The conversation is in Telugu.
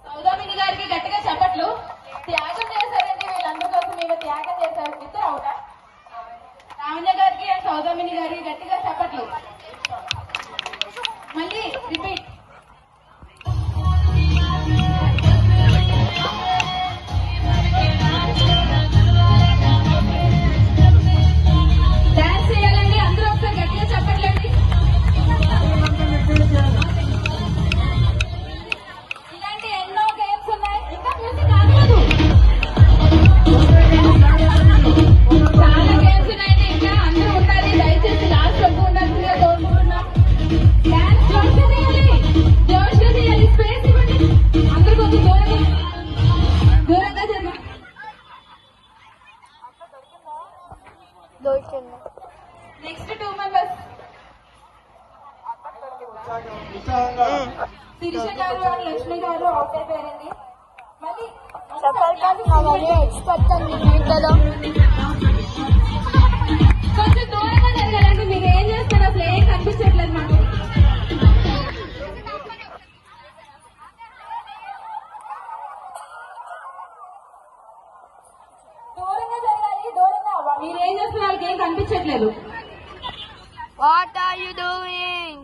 సౌదామిని గారికి గట్టిగా చెప్పట్లు. త్యాగం చేశారండి వీళ్ళందరి కోసం, మేము త్యాగం చేశారు. ఇద్దరు అవుతా రామయ్య గారికి అండ్ సౌదామిని గారికి గట్టిగా చెప్పట్లు. మళ్ళీ రిపీట్. డాన్స్ చేయాలండి అందరూ ఒకసారి గట్టిగా చెప్పట్లండి. ఇలాంటి ఎన్నో గేమ్స్ ఉన్నాయి. ఇంకా మ్యూజిక్ ఆగలేదు. చాలా గేమ్స్ ఉన్నాయండి. ఇంకా అందరూ ఉండాలి. దయచేసి లాస్ట్ వరకు ఉండాల్సిందిగా కోరుకుంటున్నాం. డాన్స్ జోష్గా చేయాలి, జోష్గా చేయాలి. స్పేస్ ఇవ్వండి. అందరూ కొంచెం దూరంగా చేద్దాం. నెక్స్ట్ 2 మెంబర్స్ శిరీష గారు అండ్ లక్ష్మి గారు అవుట్ అయిపోయారండి. మళ్ళీ కొంచెం దూరంగా జరగాలండి. మీరు ఏం చేస్తారు అసలు ఏం కనిపించట్లేదు మాకు. దూరంగా జరగాలి. దూరంగా మీరు ఏం చేస్తున్నారు వాళ్ళకి ఏం కనిపించట్లేదు. What are you doing?